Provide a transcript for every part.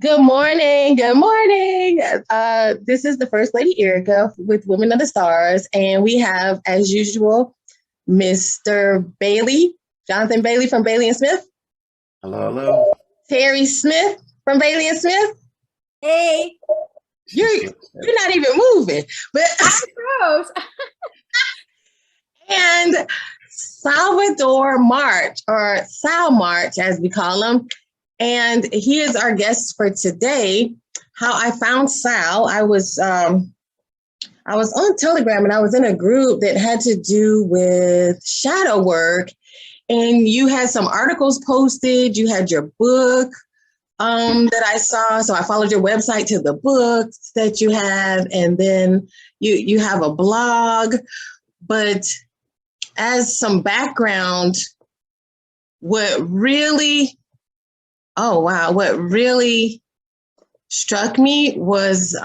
Good morning. Good morning. This is the First Lady Erica with Women of the Stars, and we have, as usual, Mr. Bailey, Jonathan Bailey from Bailey and Smith. Hello, hello. Terry Smith from Bailey and Smith. Hey. You're not even moving, but Gross. And Salvador March, or Sal March, as we call him. And he is our guest for today. How I found Sal, I was on Telegram and I was in a group that had to do with shadow work. And you had some articles posted, you had your book that I saw. So I followed your website to the books that you have, and then you have a blog. But as some background, what really struck me was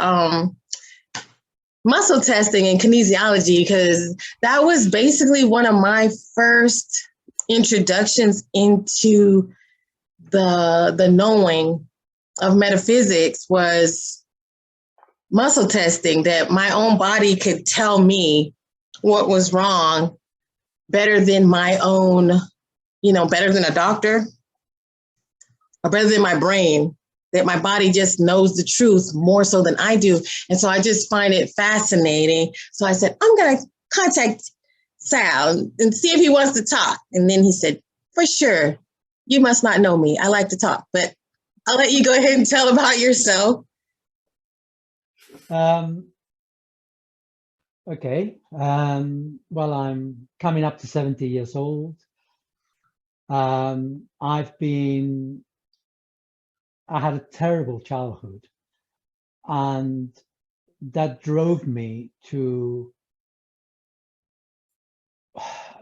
muscle testing and kinesiology, because that was basically one of my first introductions into the knowing of metaphysics, was muscle testing, that my own body could tell me what was wrong better than my own, better than a doctor, or better than my brain, that my body just knows the truth more so than I do. And so I just find it fascinating. So I said, I'm going to contact Sal and see if he wants to talk. And then he said, for sure, you must not know me. I like to talk, but I'll let you go ahead and tell about yourself. Okay. Well, I'm coming up to 70 years old. I had a terrible childhood, and that drove me to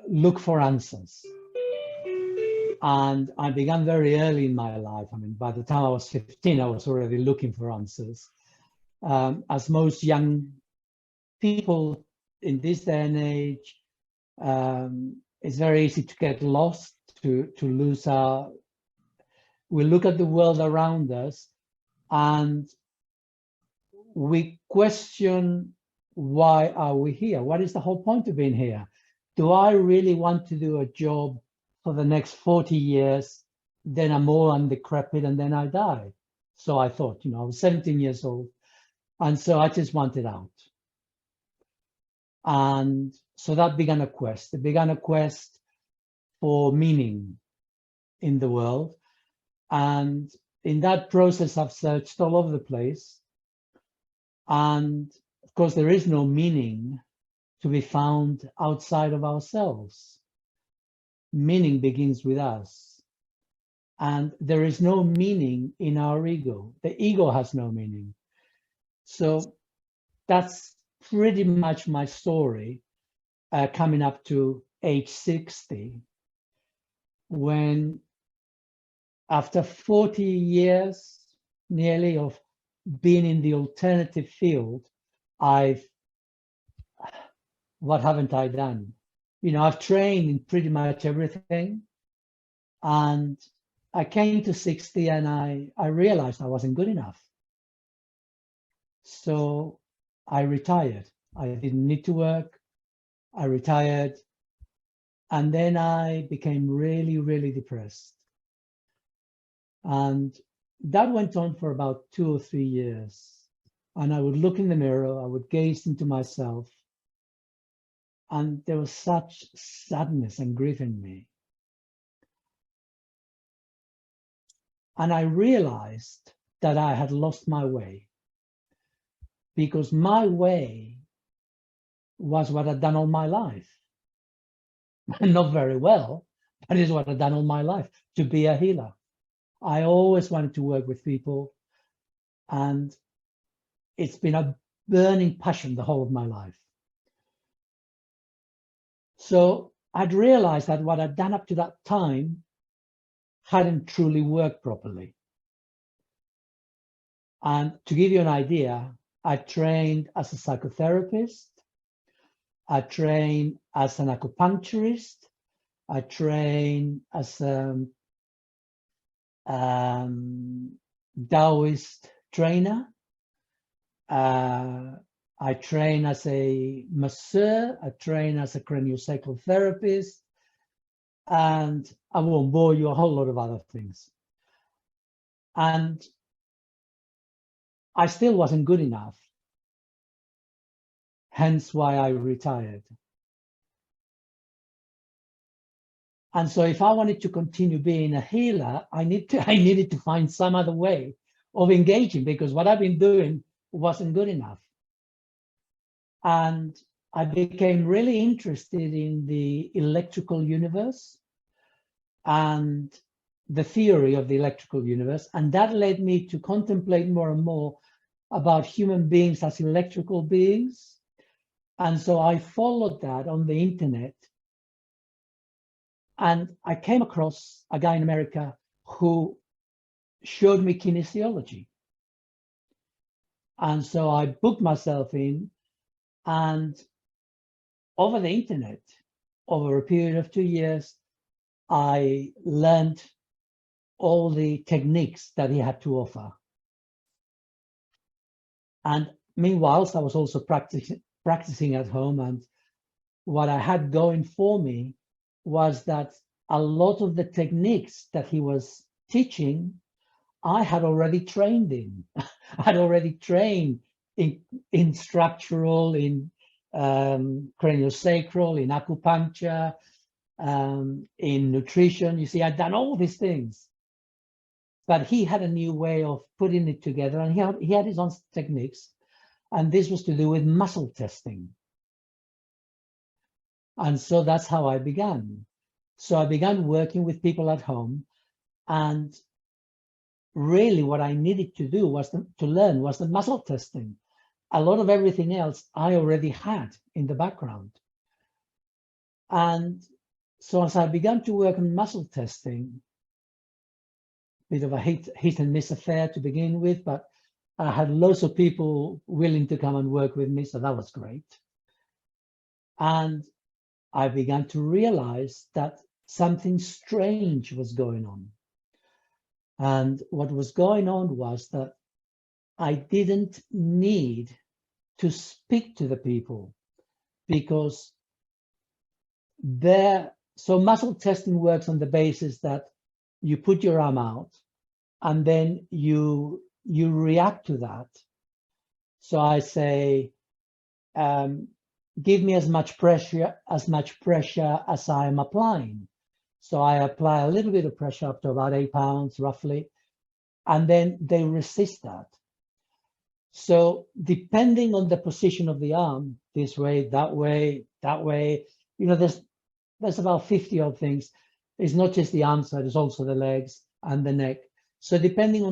look for answers. And I began very early in my life. I mean, by the time I was 15, I was already looking for answers. As most young people in this day and age, it's very easy to get lost, to lose our. We look at the world around us and we question, why are we here? What is the whole point of being here? Do I really want to do a job for the next 40 years? Then I'm old and decrepit and then I die. So I thought, I was 17 years old. And so I just wanted out. And so that began a quest. It began a quest for meaning in the world. And in that process, I've searched all over the place. And of course, there is no meaning to be found outside of ourselves. Meaning begins with us. And there is no meaning in our ego. The ego has no meaning. So that's pretty much my story, coming up to age 60, when after 40 years nearly of being in the alternative field, what haven't I done? I've trained in pretty much everything. And I came to 60 and I realized I wasn't good enough. So I retired. I didn't need to work. I retired. And then I became really, really depressed. And that went on for about 2 or 3 years. And I would look in the mirror, I would gaze into myself, and there was such sadness and grief in me. And I realized that I had lost my way, because my way was what I'd done all my life. Not very well, but it's what I'd done all my life, to be a healer. I always wanted to work with people, and it's been a burning passion the whole of my life. So I'd realized that what I'd done up to that time hadn't truly worked properly. And to give you an idea, I trained as a psychotherapist, I trained as an acupuncturist, I trained as Daoist trainer. I train as a masseur, I train as a cranio-sacral therapist, and I won't bore you, a whole lot of other things. And I still wasn't good enough, hence why I retired. And so if I wanted to continue being a healer, I needed to find some other way of engaging, because what I've been doing wasn't good enough. And I became really interested in the electrical universe and the theory of the electrical universe. And that led me to contemplate more and more about human beings as electrical beings. And so I followed that on the internet. And I came across a guy in America who showed me kinesiology. And so I booked myself in, and over the internet, over a period of 2 years, I learned all the techniques that he had to offer. And meanwhile, I was also practicing at home. And what I had going for me was that a lot of the techniques that he was teaching, I had already trained in. I had already trained in structural, in craniosacral, in acupuncture, in nutrition. You see, I'd done all these things, but he had a new way of putting it together, and he had his own techniques, and this was to do with muscle testing. And so that's how I began. So I began working with people at home, and really what I needed to do was to learn was the muscle testing. A lot of everything else I already had in the background. And so as I began to work on muscle testing, bit of a hit and miss affair to begin with, but I had lots of people willing to come and work with me, so that was great. And I began to realize that something strange was going on. And what was going on was that I didn't need to speak to the people, because so muscle testing works on the basis that you put your arm out and then you react to that. So I say, give me as much pressure as I am applying. So I apply a little bit of pressure up to about 8 pounds roughly, and then they resist that. So depending on the position of the arm, this way, that way, you know, there's about 50 odd things. It's not just the arm side, it's also the legs and the neck. So depending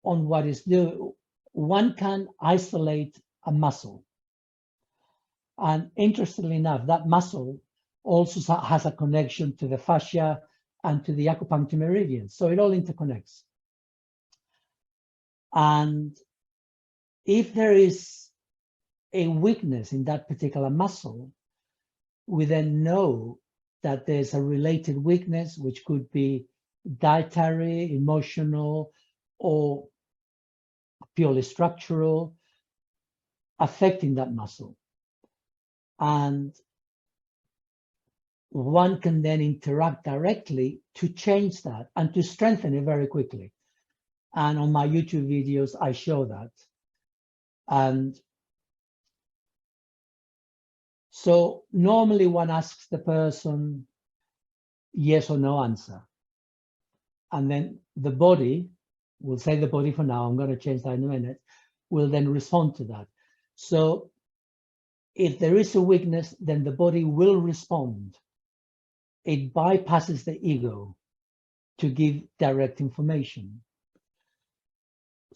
on what is due, one can isolate a muscle. And interestingly enough, that muscle also has a connection to the fascia and to the acupuncture meridian. So it all interconnects. And if there is a weakness in that particular muscle, we then know that there's a related weakness, which could be dietary, emotional, or purely structural, affecting that muscle. And one can then interact directly to change that and to strengthen it very quickly. And on my YouTube videos, I show that. And so normally one asks the person yes or no answer. And then the body, we'll say the body for now, I'm going to change that in a minute, will then respond to that. So if there is a weakness, then the body will respond. It bypasses the ego to give direct information.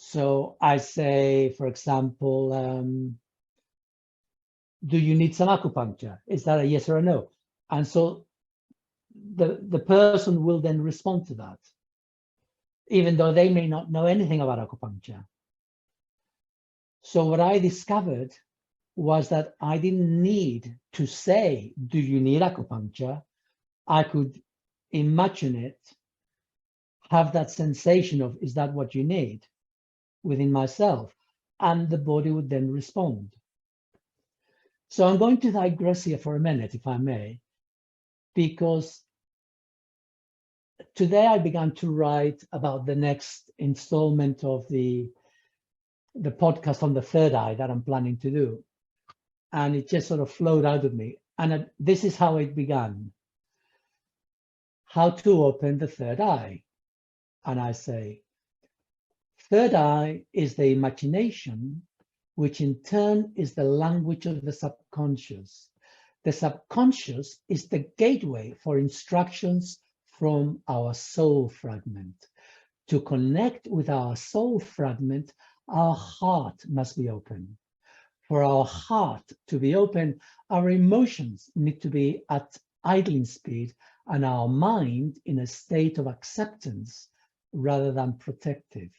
So I say, for example, do you need some acupuncture? Is that a yes or a no? And so the person will then respond to that, even though they may not know anything about acupuncture. So what I discovered was that I didn't need to say, do you need acupuncture? I could imagine it, have that sensation of, is that what you need, within myself? And the body would then respond. So I'm going to digress here for a minute, if I may, because today I began to write about the next installment of the podcast on the third eye that I'm planning to do. And it just sort of flowed out of me. And this is how it began. How to open the third eye. And I say, third eye is the imagination, which in turn is the language of the subconscious. The subconscious is the gateway for instructions from our soul fragment. To connect with our soul fragment, our heart must be open. For our heart to be open, our emotions need to be at idling speed and our mind in a state of acceptance rather than protective.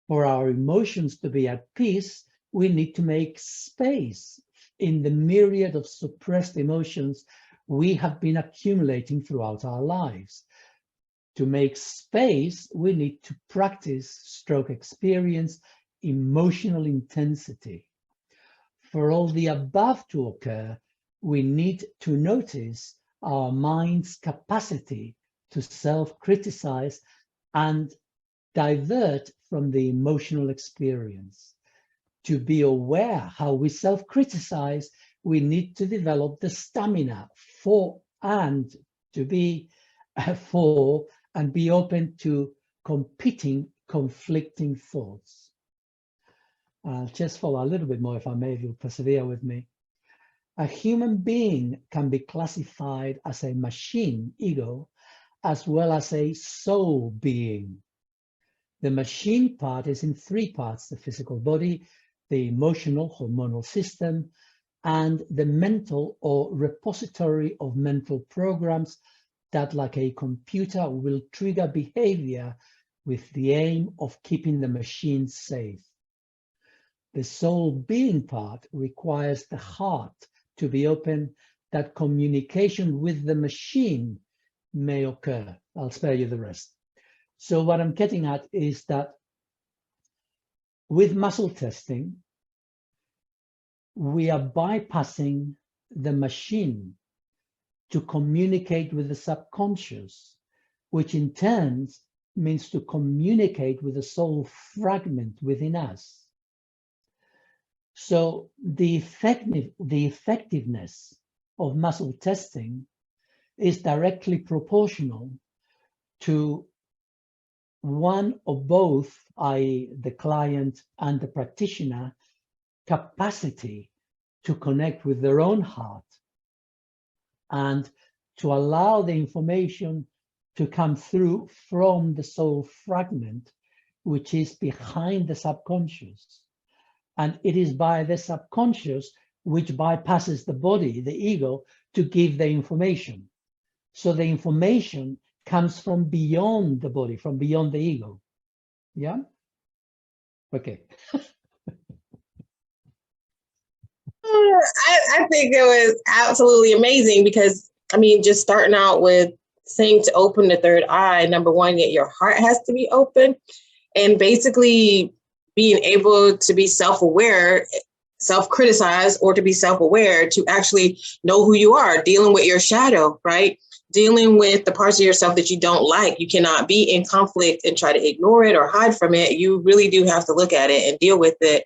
For our emotions to be at peace, we need to make space in the myriad of suppressed emotions we have been accumulating throughout our lives. To make space, we need to practice, experience emotional intensity. For all the above to occur, we need to notice our mind's capacity to self-criticize and divert from the emotional experience. To be aware how we self-criticize, we need to develop the stamina to be open to competing, conflicting thoughts. I'll just follow a little bit more, if I may, if you'll persevere with me. A human being can be classified as a machine, ego, as well as a soul being. The machine part is in three parts: the physical body, the emotional, hormonal system, and the mental or repository of mental programs that, like a computer, will trigger behavior with the aim of keeping the machine safe. The soul being part requires the heart to be open, that communication with the machine may occur. I'll spare you the rest. So what I'm getting at is that with muscle testing, we are bypassing the machine to communicate with the subconscious, which in turn means to communicate with the soul fragment within us. So the effectiveness of muscle testing is directly proportional to one or both, i.e. the client and the practitioner, capacity to connect with their own heart and to allow the information to come through from the soul fragment, which is behind the subconscious. And it is by the subconscious which bypasses the body, the ego, to give the information. So the information comes from beyond the body, from beyond the ego. Yeah? Okay. I think it was absolutely amazing because, I mean, just starting out with saying to open the third eye, number one, your heart has to be open, and basically being able to be self-aware, self-criticize, or to be self-aware, to actually know who you are, dealing with your shadow, right? Dealing with the parts of yourself that you don't like. You cannot be in conflict and try to ignore it or hide from it. You really do have to look at it and deal with it.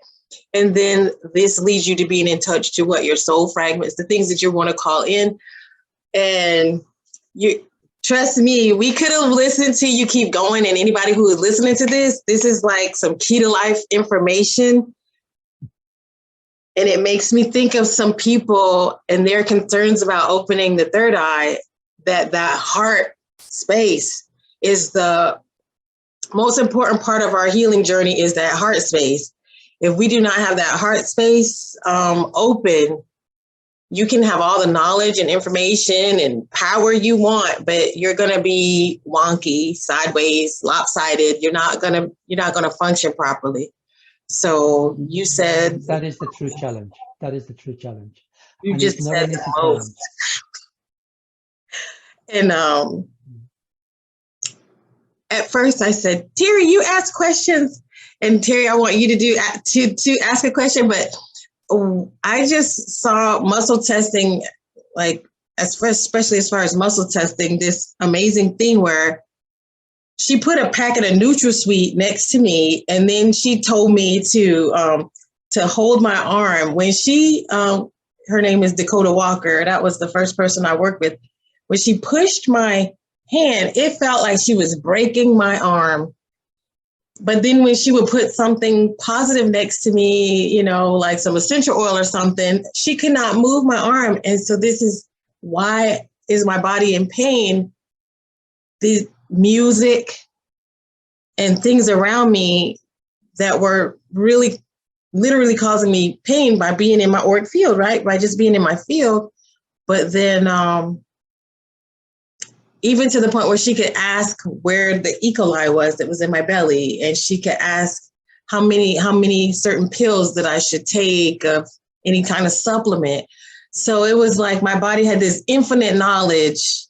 And then this leads you to being in touch to what your soul fragments, the things that you want to call in. And you trust me, we could have listened to you keep going. And anybody who is listening to this is like some key to life information. And it makes me think of some people and their concerns about opening the third eye, that heart space is the most important part of our healing journey, is that heart space. If we do not have that heart space open, you can have all the knowledge and information and power you want, but you're going to be wonky, sideways, lopsided. You're not going to function properly. So you said that is the true challenge. That is the true challenge. You and just said the most. And at first I said, Terry, you ask questions. And Terry, I want you to ask a question. But I just saw muscle testing, like, especially as far as muscle testing, this amazing thing where she put a packet of NutraSweet next to me, and then she told me to hold my arm. When she, her name is Dakota Walker, that was the first person I worked with. When she pushed my hand, it felt like she was breaking my arm. But then when she would put something positive next to me, you know, like some essential oil or something, she could not move my arm. And so this is why is my body in pain? The music and things around me that were really literally causing me pain by being in my auric field, right? By just being in my field. But then even to the point where she could ask where the E. coli was that was in my belly. And she could ask how many certain pills that I should take of any kind of supplement. So it was like my body had this infinite knowledge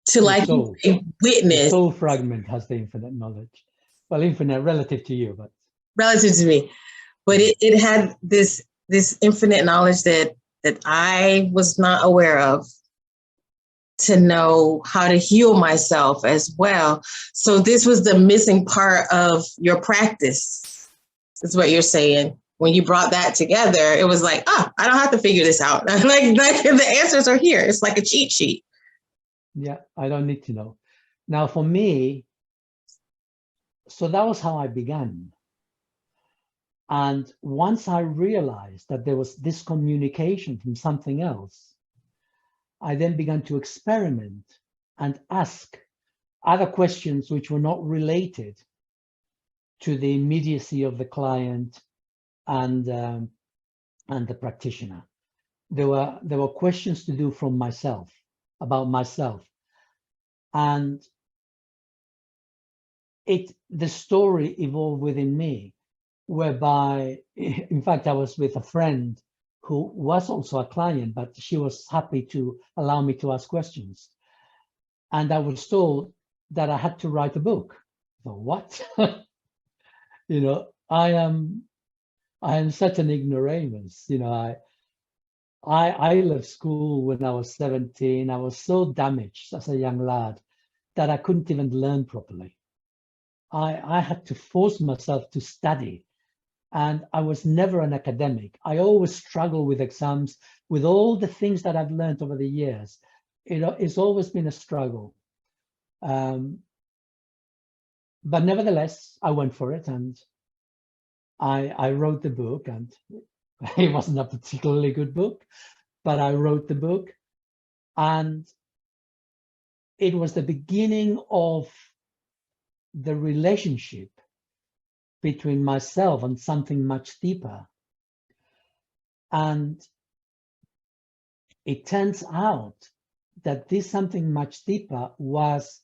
to like witness. The soul fragment has the infinite knowledge. Well, infinite relative to you, but relative to me. But it had this infinite knowledge that I was not aware of, to know how to heal myself as well. So this was the missing part of your practice, is what you're saying. When you brought that together, it was like, I don't have to figure this out. like the answers are here. It's like a cheat sheet. Yeah, I don't need to know. Now for me, so that was how I began. And once I realized that there was this communication from something else, I then began to experiment and ask other questions which were not related to the immediacy of the client and the practitioner. There were questions to do from myself, about myself, and the story evolved within me, whereby, in fact, I was with a friend who was also a client, but she was happy to allow me to ask questions. And I was told that I had to write a book. So what? You know, I am such an ignoramus. You know, I left school when I was 17. I was so damaged as a young lad that I couldn't even learn properly. I had to force myself to study. And I was never an academic. I always struggle with exams, with all the things that I've learned over the years. It's always been a struggle. But nevertheless, I went for it, and I wrote the book, and it wasn't a particularly good book, but I wrote the book, and it was the beginning of the relationship between myself and something much deeper. And it turns out that this something much deeper was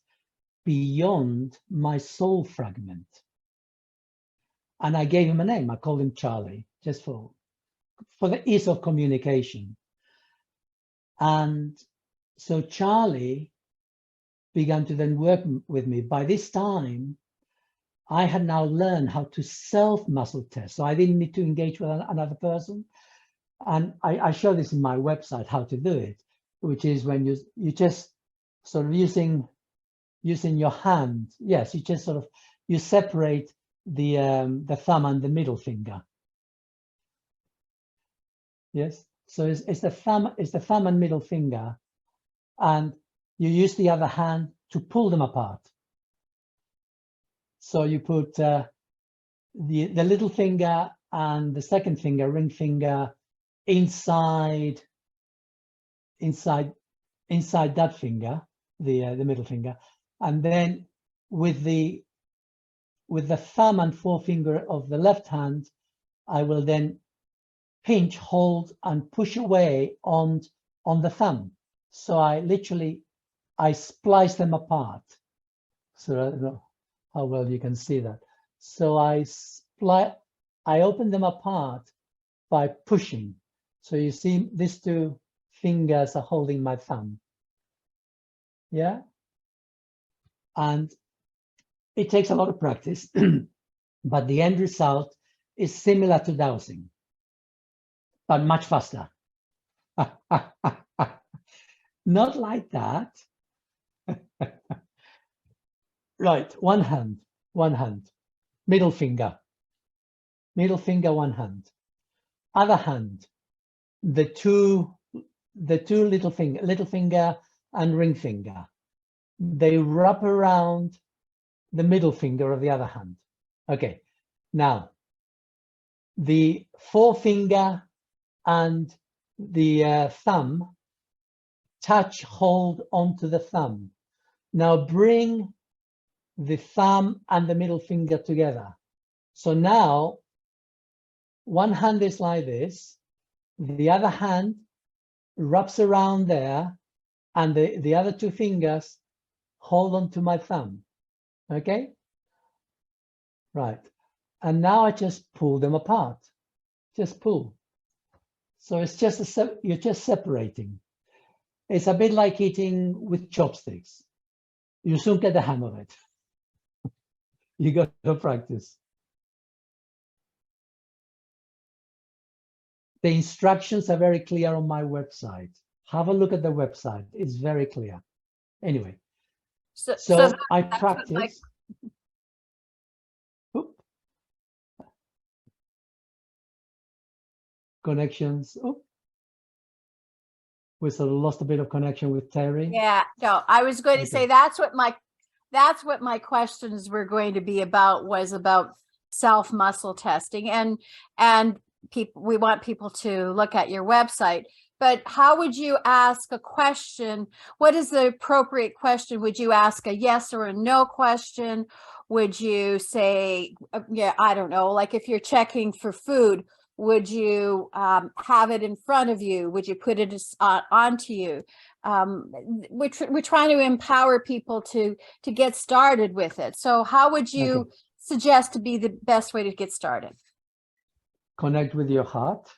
beyond my soul fragment. And I gave him a name. I called him Charley, just for the ease of communication. And so Charley began to then work with me. By this time, I had now learned how to self-muscle test. So I didn't need to engage with another person. And I show this in my website, how to do it, which is when you just sort of using your hand. Yes, you just sort of, you separate the thumb and the middle finger. Yes, so it's the thumb and middle finger, and you use the other hand to pull them apart. So you put the little finger and the second finger, ring finger, inside that finger, the middle finger, and then with the thumb and forefinger of the left hand, I will then pinch, hold, and push away on the thumb. So I splice them apart. So I don't know how well you can see that. So I open them apart by pushing. So you see these two fingers are holding my thumb. Yeah. And it takes a lot of practice, but the end result is similar to dowsing, but much faster. Not like that. Right, one hand, middle finger, one hand. Other hand, the two little finger and ring finger. They wrap around the middle finger of the other hand. Okay, now the forefinger and the thumb hold onto the thumb. Now bring the thumb and the middle finger together. So now one hand is like this, the other hand wraps around there, and the other two fingers hold on to my thumb. Okay? Right. And now I just pull them apart. Just pull. So it's just you're just separating. It's a bit like eating with chopsticks. You soon get the hang of it. You got to practice. The instructions are very clear on my website. Have a look at the website. It's very clear. Anyway, so I practice. Connections. Oh, we sort of lost a bit of connection with Terry. Yeah, no, I was going to say that's what my questions were going to be about, was about self muscle testing, and people, we want people to look at your website. But how would you ask a question? What is the appropriate question? Would you ask a yes or a no question? Would you say, yeah, I don't know, like if you're checking for food, would you have it in front of you? Would you put it onto you? We're trying to empower people to get started with it. So how would you suggest to be the best way to get started? Connect with your heart.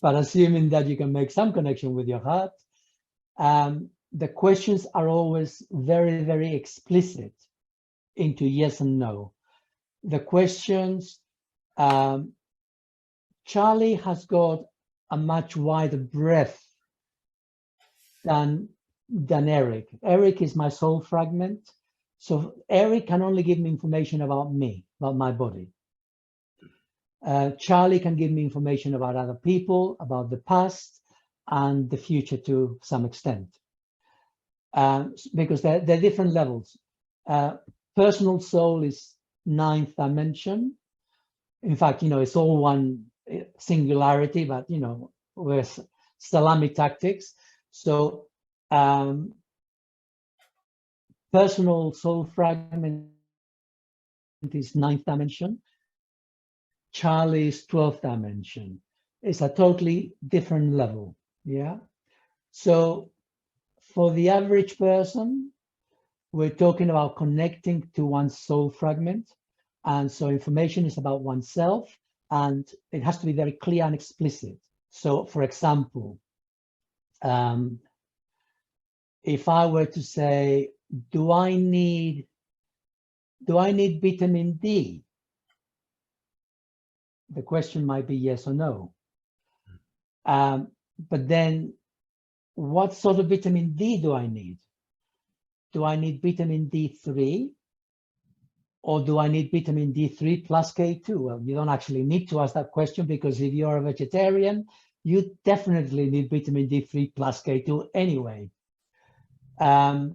But assuming that you can make some connection with your heart, the questions are always very, very explicit into yes and no. The questions, Charley has got a much wider breadth than Eric. Eric is my soul fragment. So Eric can only give me information about me, about my body. Charley can give me information about other people, about the past and the future to some extent, because they're different levels. Personal soul is 9th dimension. In fact, it's all one singularity, but, with salami tactics. So personal soul fragment is 9th dimension. Charley's 12th dimension. It's a totally different level. Yeah. So for the average person, we're talking about connecting to one's soul fragment. And so information is about oneself, and it has to be very clear and explicit. So for example, if I were to say, do I need vitamin D? The question might be yes or no. But then what sort of vitamin D do I need? Do I need vitamin D3? Or do I need vitamin D3 plus K2? Well, you don't actually need to ask that question, because if you're a vegetarian, you definitely need vitamin D3 plus K2 anyway. I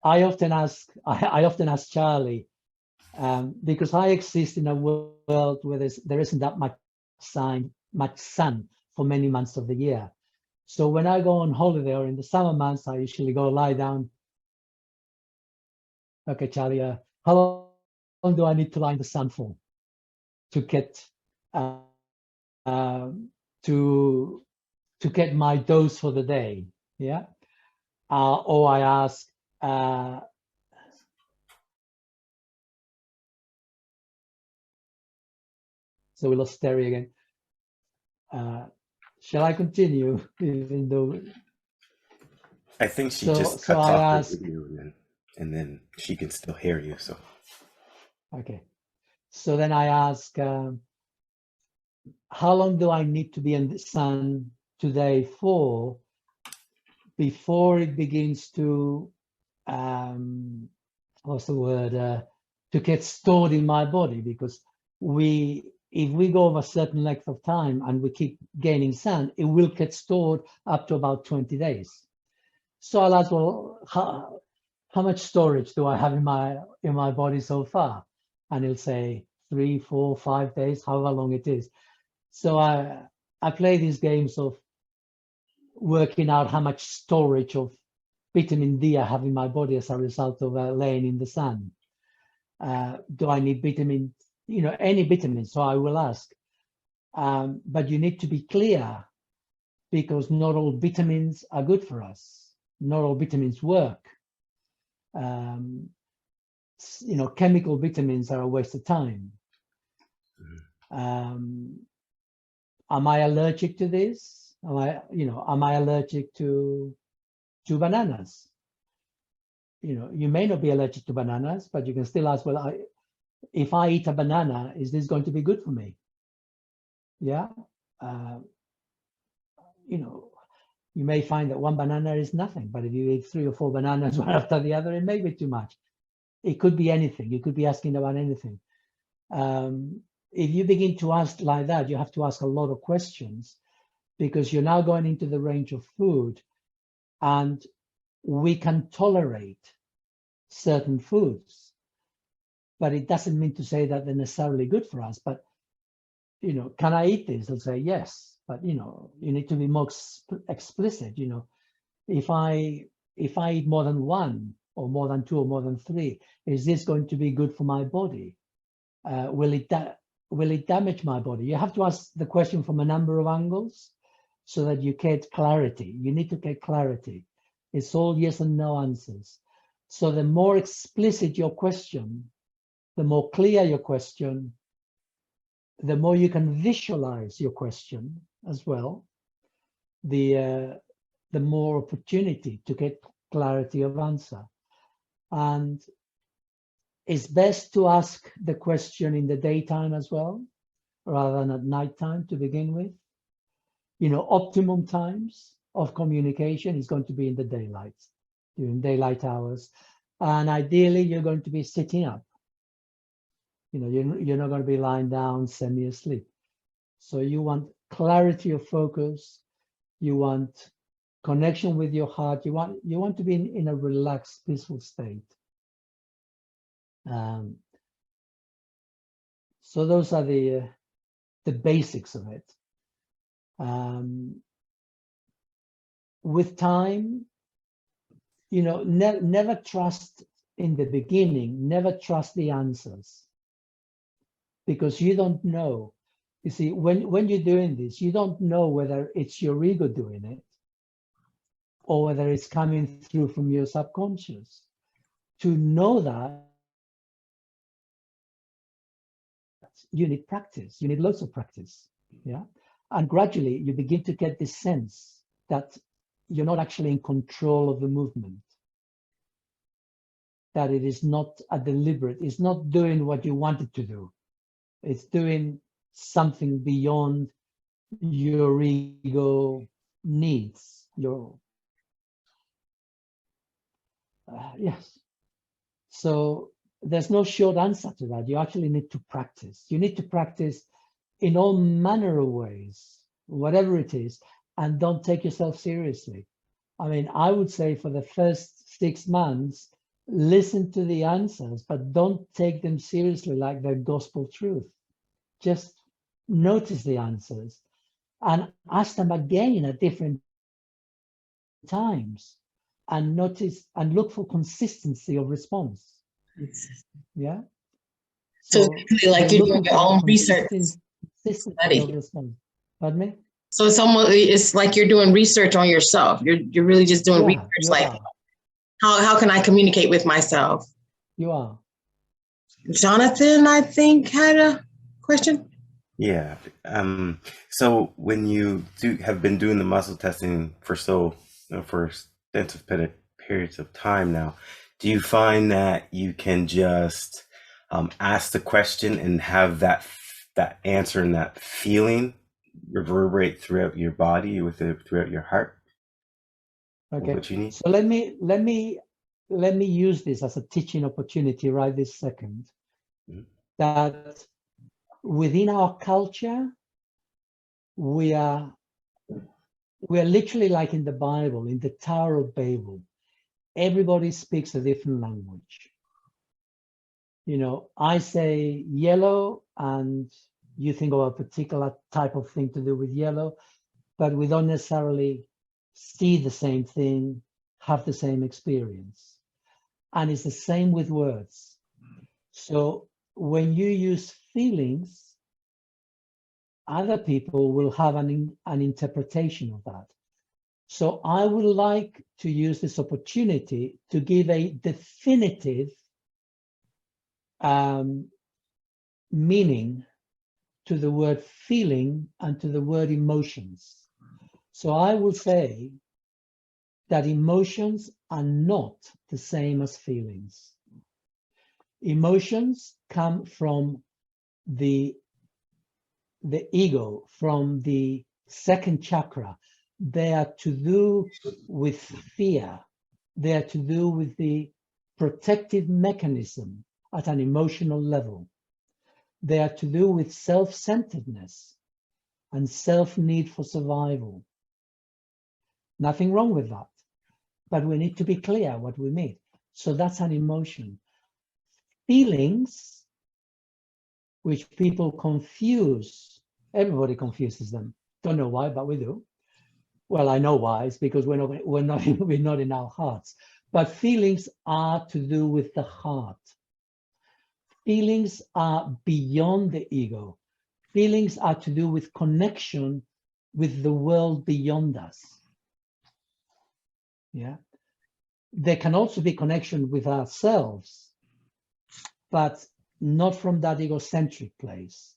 often ask Charley, because I exist in a world where there isn't that much sun for many months of the year. So when I go on holiday or in the summer months, I usually go lie down. Okay, Charley, how long do I need to lie in the sun for to get my dose for the day? Yeah. Or I ask, so we lost Terry again. Shall I continue? Even though I think she So- just so cuts I off ask- the video and then she can still hear you. So Okay. So then I ask, how long do I need to be in the sun today for before it begins to, what's the word, to get stored in my body? Because if we go over a certain length of time and we keep gaining sun, it will get stored up to about 20 days. So I'll ask, well, how much storage do I have in my body so far? And he'll say 3, 4, 5 days, however long it is. So I play these games of working out how much storage of vitamin D I have in my body as a result of laying in the sun. Do I need vitamin, any vitamin? So I will ask. But you need to be clear, because not all vitamins are good for us. Not all vitamins work. Chemical vitamins are a waste of time. Am I allergic to this? Am I allergic to bananas? You may not be allergic to bananas, but you can still ask, well, if I eat a banana, is this going to be good for me? Yeah. You may find that one banana is nothing, but if you eat 3 or 4 bananas one after the other, it may be too much. It could be anything. You could be asking about anything. If you begin to ask like that, you have to ask a lot of questions, because you're now going into the range of food, and we can tolerate certain foods, but it doesn't mean to say that they're necessarily good for us. But, can I eat this? They'll say yes, but, you need to be more explicit. If I eat more than 1 or more than 2 or more than 3, is this going to be good for my body? Will it damage my body? You have to ask the question from a number of angles so that you get clarity. You need to get clarity. It's all yes and no answers. So the more explicit your question, the more clear your question, the more you can visualize your question as well, the more opportunity to get clarity of answer. And it's best to ask the question in the daytime as well, rather than at nighttime to begin with. Optimum times of communication is going to be in the daylight, during daylight hours. And ideally, you're going to be sitting up. You're not going to be lying down semi-asleep. So you want clarity of focus. You want connection with your heart. You want to be in a relaxed, peaceful state. So those are the basics of it. With time, never trust in the beginning, never trust the answers, because you don't know. You see, when you're doing this, you don't know whether it's your ego doing it or whether it's coming through from your subconscious. To know that, you need practice. You need lots of practice. Yeah. And gradually you begin to get this sense that you're not actually in control of the movement, that it is not a deliberate, it's not doing what you want it to do. It's doing something beyond your ego needs. Yes. So there's no short answer to that. You actually need to practice. You need to practice in all manner of ways, whatever it is, and don't take yourself seriously. I mean, I would say for the first 6 months, listen to the answers, but don't take them seriously like they're gospel truth. Just notice the answers and ask them again at different times, and notice and look for consistency of response. Yeah. So like you're doing your own research. Study. Pardon me? So it's like you're doing research on yourself. You're really just doing research. Like, how can I communicate with myself? You are. Jonathan, I think, had a question. Yeah. So when you have been doing the muscle testing for extensive periods of time now, do you find that you can just ask the question and have that answer and that feeling reverberate throughout your body, throughout your heart? Okay. What you need? So let me use this as a teaching opportunity right this second. Mm-hmm. That within our culture, we are literally like in the Bible, in the Tower of Babel. Everybody speaks a different language. You know, I say yellow and you think of a particular type of thing to do with yellow, but we don't necessarily see the same thing, have the same experience. And it's the same with words. So when you use feelings, other people will have an interpretation of that. So I would like to use this opportunity to give a definitive meaning to the word feeling and to the word emotions. So I will say that emotions are not the same as feelings. Emotions come from the ego, from the second chakra. They are to do with fear. They are to do with the protective mechanism at an emotional level. They are to do with self-centeredness and self-need for survival. Nothing wrong with that, but we need to be clear what we mean. So that's an emotion. Feelings, which people confuse, everybody confuses them. Don't know why, but we do. Well, I know why. It's because we're not in our hearts. But feelings are to do with the heart. Feelings are beyond the ego. Feelings are to do with connection with the world beyond us. Yeah. There can also be connection with ourselves, but not from that egocentric place.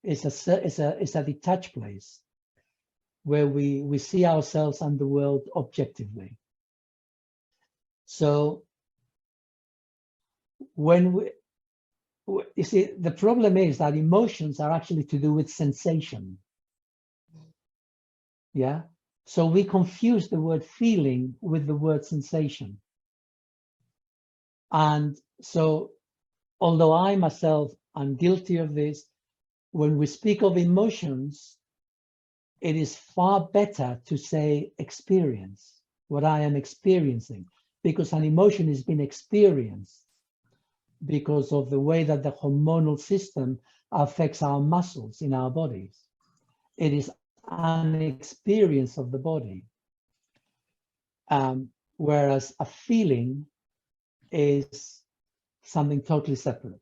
It's a detached place where we see ourselves and the world objectively. So when you see, the problem is that emotions are actually to do with sensation. Yeah. So we confuse the word feeling with the word sensation. And so, although I myself am guilty of this, when we speak of emotions, it is far better to say experience, what I am experiencing, because an emotion has been experienced because of the way that the hormonal system affects our muscles in our bodies. It is an experience of the body. Whereas a feeling is something totally separate.